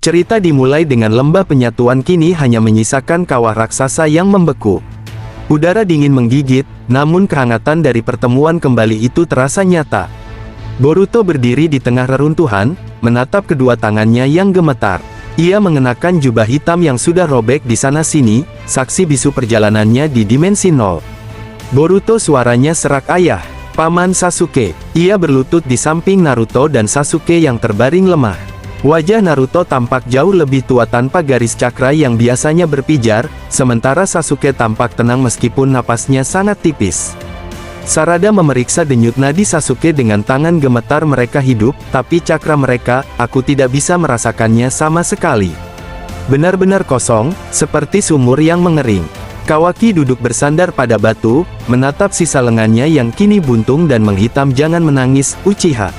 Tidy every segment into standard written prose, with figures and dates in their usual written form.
Cerita dimulai dengan lembah penyatuan kini hanya menyisakan kawah raksasa yang membeku. Udara dingin menggigit, namun kehangatan dari pertemuan kembali itu terasa nyata. Boruto berdiri di tengah reruntuhan, menatap kedua tangannya yang gemetar. Ia mengenakan jubah hitam yang sudah robek di sana-sini, saksi bisu perjalanannya di dimensi nol. Boruto, suaranya serak ayah. Paman Sasuke. Ia berlutut di samping Naruto dan Sasuke yang terbaring lemah. Wajah Naruto tampak jauh lebih tua tanpa garis cakra yang biasanya berpijar, sementara Sasuke tampak tenang meskipun napasnya sangat tipis. Sarada memeriksa denyut nadi Sasuke dengan tangan gemetar. Mereka hidup, tapi cakra mereka, aku tidak bisa merasakannya sama sekali. Benar-benar kosong, seperti sumur yang mengering. Kawaki duduk bersandar pada batu, menatap sisa lengannya yang kini buntung dan menghitam. Jangan menangis, Uchiha.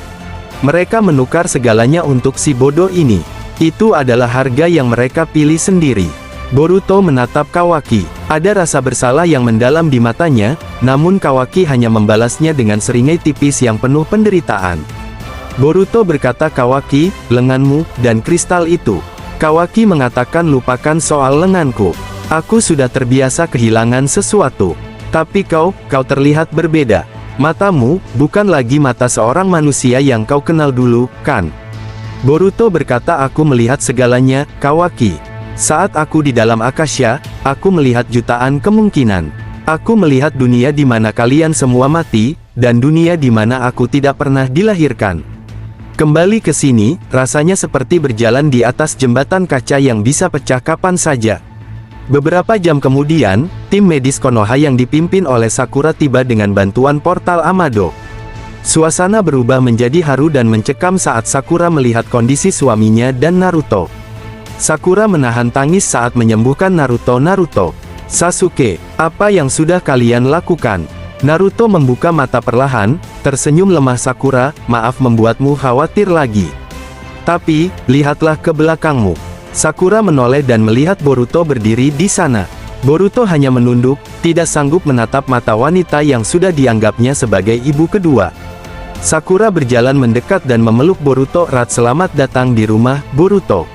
Mereka menukar segalanya untuk si bodoh ini. Itu adalah harga yang mereka pilih sendiri. Boruto menatap Kawaki. Ada rasa bersalah yang mendalam di matanya, namun Kawaki hanya membalasnya dengan seringai tipis yang penuh penderitaan. Boruto berkata, Kawaki, lenganmu, dan kristal itu. Kawaki mengatakan, lupakan soal lenganku. Aku sudah terbiasa kehilangan sesuatu. Tapi kau terlihat berbeda. Matamu, bukan lagi mata seorang manusia yang kau kenal dulu, kan? Boruto berkata, aku melihat segalanya, Kawaki. Saat aku di dalam Akasha, aku melihat jutaan kemungkinan. Aku melihat dunia di mana kalian semua mati, dan dunia di mana aku tidak pernah dilahirkan. Kembali ke sini, rasanya seperti berjalan di atas jembatan kaca yang bisa pecah kapan saja. Beberapa jam kemudian, tim medis Konoha yang dipimpin oleh Sakura tiba dengan bantuan portal Amado. Suasana berubah menjadi haru dan mencekam saat Sakura melihat kondisi suaminya dan Naruto. Sakura menahan tangis saat menyembuhkan Naruto. Sasuke, apa yang sudah kalian lakukan? Naruto membuka mata perlahan, tersenyum lemah. Sakura, maaf membuatmu khawatir lagi. Tapi, lihatlah ke belakangmu. Sakura menoleh dan melihat Boruto berdiri di sana. Boruto hanya menunduk, tidak sanggup menatap mata wanita yang sudah dianggapnya sebagai ibu kedua. Sakura berjalan mendekat dan memeluk Boruto erat. Selamat datang di rumah, Boruto.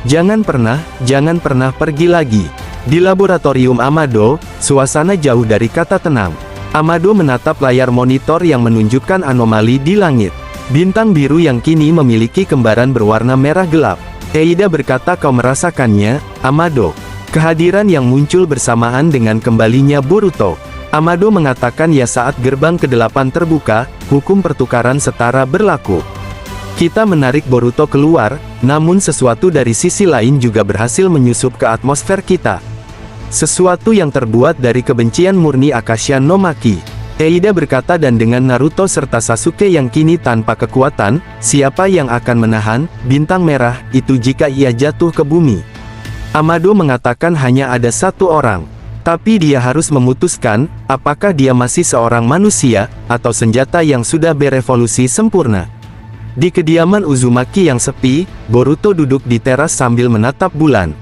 Jangan pernah pergi lagi. Di laboratorium Amado, suasana jauh dari kata tenang. Amado menatap layar monitor yang menunjukkan anomali di langit. Bintang biru yang kini memiliki kembaran berwarna merah gelap. Eida berkata, kau merasakannya, Amado. Kehadiran yang muncul bersamaan dengan kembalinya Boruto. Amado mengatakan ya saat gerbang ke-8 terbuka, hukum pertukaran setara berlaku. Kita menarik Boruto keluar, namun sesuatu dari sisi lain juga berhasil menyusup ke atmosfer kita. Sesuatu yang terbuat dari kebencian murni Akasha no Maki. Eida berkata, dan dengan Naruto serta Sasuke yang kini tanpa kekuatan, siapa yang akan menahan bintang merah itu jika ia jatuh ke bumi? Amado mengatakan hanya ada satu orang. Tapi dia harus memutuskan, apakah dia masih seorang manusia, atau senjata yang sudah berevolusi sempurna. Di kediaman Uzumaki yang sepi, Boruto duduk di teras sambil menatap bulan.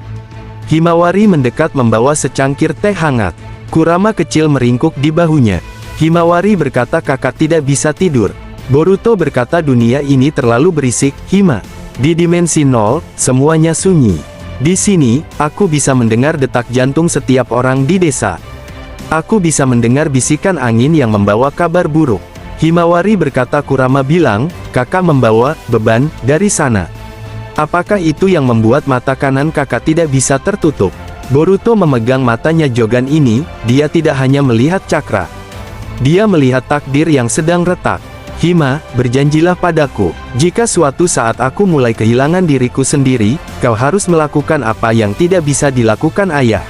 Himawari mendekat membawa secangkir teh hangat. Kurama kecil meringkuk di bahunya. Himawari berkata, kakak tidak bisa tidur. Boruto berkata, dunia ini terlalu berisik, Hima. Di dimensi nol, semuanya sunyi. Di sini, aku bisa mendengar detak jantung setiap orang di desa. Aku bisa mendengar bisikan angin yang membawa kabar buruk. Himawari berkata, Kurama bilang, kakak membawa beban dari sana. Apakah itu yang membuat mata kanan kakak tidak bisa tertutup? Boruto memegang matanya. Jogan ini, dia tidak hanya melihat cakra. Dia melihat takdir yang sedang retak. Hima, berjanjilah padaku, jika suatu saat aku mulai kehilangan diriku sendiri, kau harus melakukan apa yang tidak bisa dilakukan ayah.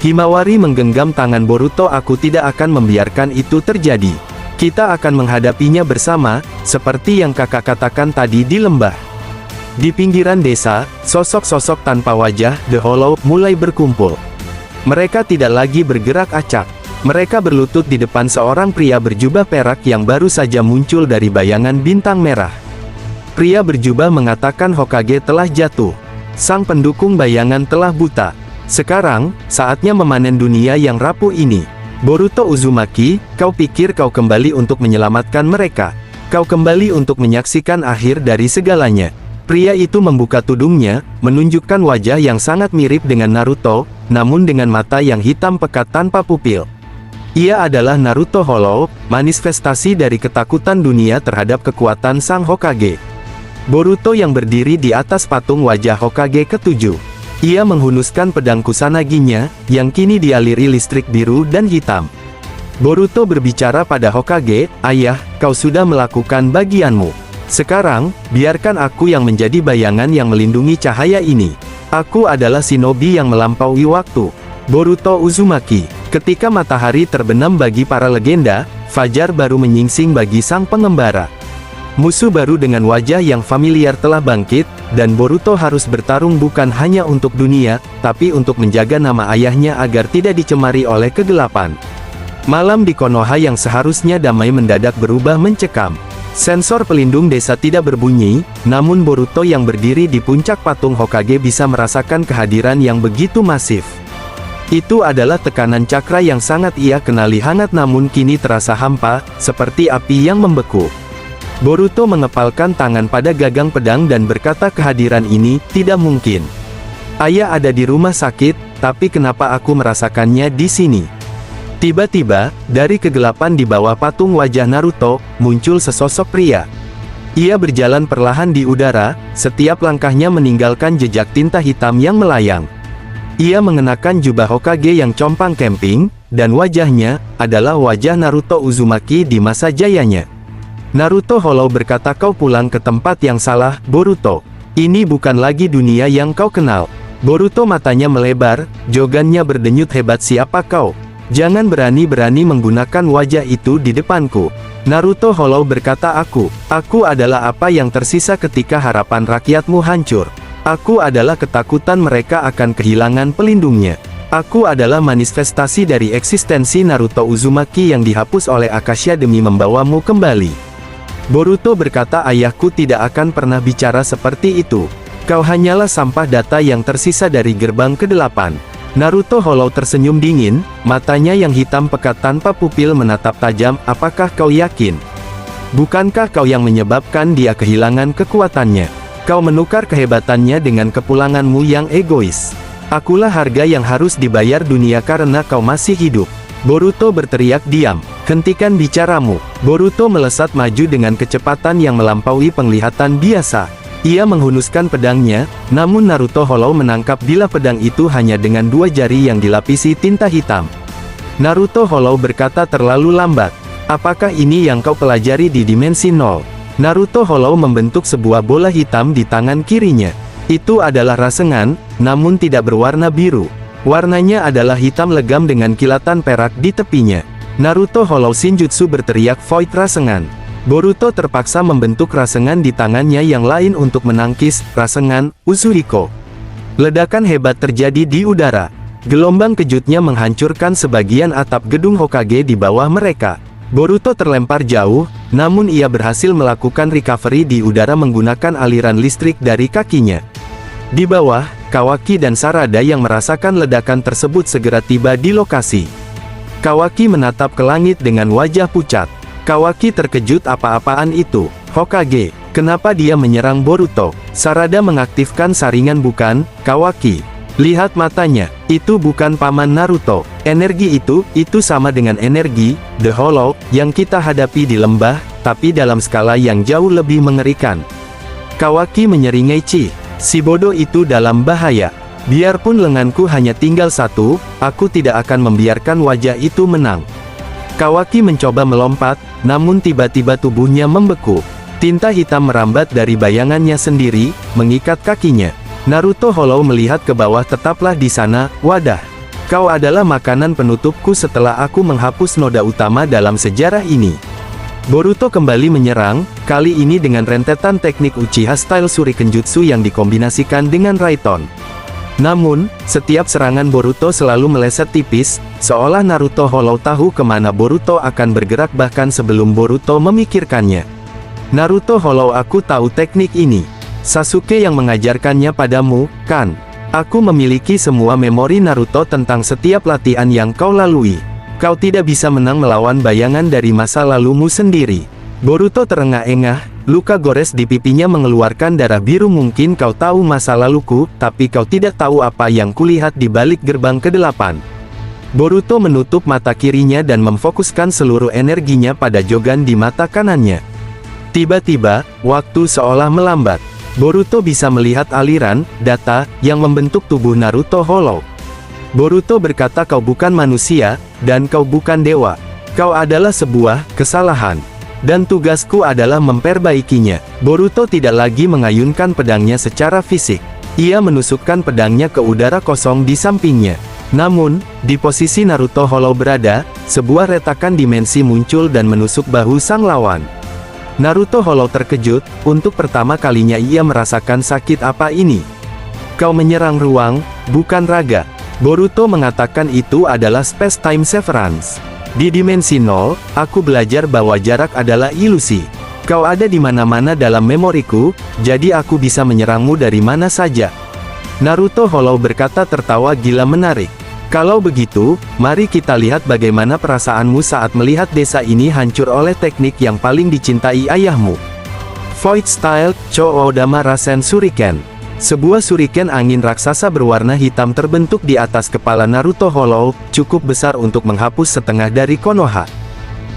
Himawari menggenggam tangan Boruto. Aku tidak akan membiarkan itu terjadi. Kita akan menghadapinya bersama, seperti yang kakak katakan tadi di lembah. Di pinggiran desa, sosok-sosok tanpa wajah, The Hollow, mulai berkumpul. Mereka tidak lagi bergerak acak. Mereka berlutut di depan seorang pria berjubah perak yang baru saja muncul dari bayangan bintang merah. Pria berjubah mengatakan Hokage telah jatuh. Sang pendukung bayangan telah buta. Sekarang, saatnya memanen dunia yang rapuh ini. Boruto Uzumaki, kau pikir kau kembali untuk menyelamatkan mereka? Kau kembali untuk menyaksikan akhir dari segalanya. Pria itu membuka tudungnya, menunjukkan wajah yang sangat mirip dengan Naruto, namun dengan mata yang hitam pekat tanpa pupil. Ia adalah Naruto Hollow, manifestasi dari ketakutan dunia terhadap kekuatan sang Hokage. Boruto yang berdiri di atas patung wajah Hokage ketujuh. Ia menghunuskan pedang Kusanaginya, yang kini dialiri listrik biru dan hitam. Boruto berbicara pada Hokage, "Ayah, kau sudah melakukan bagianmu. Sekarang, biarkan aku yang menjadi bayangan yang melindungi cahaya ini. Aku adalah shinobi yang melampaui waktu." Boruto Uzumaki. Ketika matahari terbenam bagi para legenda, fajar baru menyingsing bagi sang pengembara. Musuh baru dengan wajah yang familiar telah bangkit, dan Boruto harus bertarung bukan hanya untuk dunia, tapi untuk menjaga nama ayahnya agar tidak dicemari oleh kegelapan. Malam di Konoha yang seharusnya damai mendadak berubah mencekam. Sensor pelindung desa tidak berbunyi, namun Boruto yang berdiri di puncak patung Hokage bisa merasakan kehadiran yang begitu masif. Itu adalah tekanan cakra yang sangat ia kenali hangat namun kini terasa hampa, seperti api yang membeku. Boruto mengepalkan tangan pada gagang pedang dan berkata, "Kehadiran ini tidak mungkin. Ayah ada di rumah sakit, tapi kenapa aku merasakannya di sini?" Tiba-tiba, dari kegelapan di bawah patung wajah Naruto, muncul sesosok pria. Ia berjalan perlahan di udara, setiap langkahnya meninggalkan jejak tinta hitam yang melayang. Ia mengenakan jubah Hokage yang compang camping, dan wajahnya adalah wajah Naruto Uzumaki di masa jayanya. Naruto Hollow berkata, "Kau pulang ke tempat yang salah, Boruto. Ini bukan lagi dunia yang kau kenal." Boruto matanya melebar, jogannya berdenyut hebat, "Siapa kau? Jangan berani-berani menggunakan wajah itu di depanku." Naruto Hollow berkata, Aku adalah apa yang tersisa ketika harapan rakyatmu hancur. Aku adalah ketakutan mereka akan kehilangan pelindungnya. Aku adalah manifestasi dari eksistensi Naruto Uzumaki yang dihapus oleh Akasha demi membawamu kembali." Boruto berkata, "Ayahku tidak akan pernah bicara seperti itu. Kau hanyalah sampah data yang tersisa dari gerbang ke-8. Naruto Hollow tersenyum dingin, matanya yang hitam pekat tanpa pupil menatap tajam. "Apakah kau yakin? Bukankah kau yang menyebabkan dia kehilangan kekuatannya? Kau menukar kehebatannya dengan kepulanganmu yang egois. Akulah harga yang harus dibayar dunia karena kau masih hidup." Boruto berteriak, "Diam, hentikan bicaramu." Boruto melesat maju dengan kecepatan yang melampaui penglihatan biasa. Ia menghunuskan pedangnya, namun Naruto Hollow menangkap bilah pedang itu hanya dengan dua jari yang dilapisi tinta hitam. Naruto Hollow berkata, "Terlalu lambat. Apakah ini yang kau pelajari di dimensi 0? Naruto Hollow membentuk sebuah bola hitam di tangan kirinya. Itu adalah Rasengan, namun tidak berwarna biru. Warnanya adalah hitam legam dengan kilatan perak di tepinya. Naruto Hollow Shinjutsu berteriak, "Void Rasengan." Boruto terpaksa membentuk Rasengan di tangannya yang lain untuk menangkis Rasengan Uzuriko. Ledakan hebat terjadi di udara. Gelombang kejutnya menghancurkan sebagian atap gedung Hokage di bawah mereka. Boruto terlempar jauh, namun ia berhasil melakukan recovery di udara menggunakan aliran listrik dari kakinya. Di bawah, Kawaki dan Sarada yang merasakan ledakan tersebut segera tiba di lokasi. Kawaki menatap ke langit dengan wajah pucat. Kawaki terkejut, "Apa-apaan itu? Hokage, kenapa dia menyerang Boruto?" Sarada mengaktifkan saringan. "Bukan, Kawaki. Lihat matanya, itu bukan paman Naruto. Energi itu sama dengan energi The Hollow yang kita hadapi di lembah, tapi dalam skala yang jauh lebih mengerikan." Kawaki menyeringai, Si bodoh itu dalam bahaya. Biarpun lenganku hanya tinggal satu, aku tidak akan membiarkan wajah itu menang." Kawaki mencoba melompat, namun tiba-tiba tubuhnya membeku. Tinta hitam merambat dari bayangannya sendiri, mengikat kakinya. Naruto Hollow melihat ke bawah. "Tetaplah di sana, wadah. Kau adalah makanan penutupku setelah aku menghapus noda utama dalam sejarah ini." Boruto kembali menyerang, kali ini dengan rentetan teknik Uchiha style Shurikenjutsu yang dikombinasikan dengan Raiton. Namun, setiap serangan Boruto selalu meleset tipis, seolah Naruto Hollow tahu kemana Boruto akan bergerak bahkan sebelum Boruto memikirkannya. "Naruto Hollow, aku tahu teknik ini. Sasuke yang mengajarkannya padamu, kan? Aku memiliki semua memori Naruto tentang setiap latihan yang kau lalui. Kau tidak bisa menang melawan bayangan dari masa lalumu sendiri." Boruto terengah-engah, Luka gores di pipinya mengeluarkan darah biru. Mungkin kau tahu masa laluku, tapi kau tidak tahu apa yang kulihat di balik gerbang ke-8. Boruto menutup mata kirinya dan memfokuskan seluruh energinya pada Jogan di mata kanannya. Tiba-tiba, waktu seolah melambat. Boruto bisa melihat aliran data yang membentuk tubuh Naruto Hollow. Boruto berkata, kau bukan manusia, dan kau bukan dewa. Kau adalah sebuah kesalahan. Dan tugasku adalah memperbaikinya. Boruto tidak lagi mengayunkan pedangnya secara fisik. Ia menusukkan pedangnya ke udara kosong di sampingnya. Namun, di posisi Naruto Hollow berada, sebuah retakan dimensi muncul dan menusuk bahu sang lawan. Naruto Hollow terkejut, untuk pertama kalinya ia merasakan sakit. Apa ini? Kau menyerang ruang, bukan raga. Boruto mengatakan itu adalah space-time severance. Di dimensi 0, aku belajar bahwa jarak adalah ilusi. Kau ada di mana-mana dalam memoriku, jadi aku bisa menyerangmu dari mana saja. Naruto Hollow berkata tertawa gila menarik. Kalau begitu, mari kita lihat bagaimana perasaanmu saat melihat desa ini hancur oleh teknik yang paling dicintai ayahmu. Void Style, Choodama Rasen Shuriken. Sebuah shuriken angin raksasa berwarna hitam terbentuk di atas kepala Naruto Hollow, cukup besar untuk menghapus setengah dari Konoha.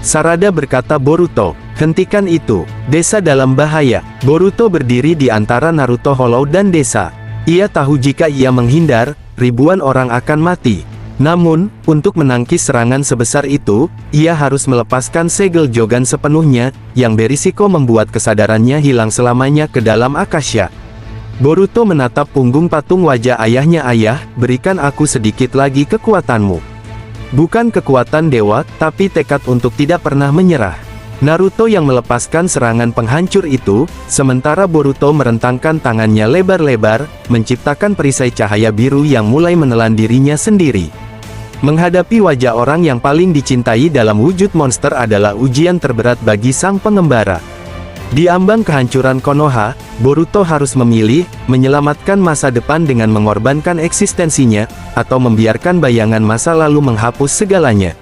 Sarada berkata, Boruto, hentikan itu, desa dalam bahaya. Boruto berdiri di antara Naruto Hollow dan desa. Ia tahu jika ia menghindar, ribuan orang akan mati. Namun, untuk menangkis serangan sebesar itu, ia harus melepaskan segel Jogan sepenuhnya, yang berisiko membuat kesadarannya hilang selamanya ke dalam Akasha. Boruto menatap punggung patung wajah ayahnya. Ayah, berikan aku sedikit lagi kekuatanmu. Bukan kekuatan dewa, tapi tekad untuk tidak pernah menyerah. Naruto yang melepaskan serangan penghancur itu, sementara Boruto merentangkan tangannya lebar-lebar, menciptakan perisai cahaya biru yang mulai menelan dirinya sendiri. Menghadapi wajah orang yang paling dicintai dalam wujud monster adalah ujian terberat bagi sang pengembara. Di ambang kehancuran Konoha, Boruto harus memilih, menyelamatkan masa depan dengan mengorbankan eksistensinya, atau membiarkan bayangan masa lalu menghapus segalanya.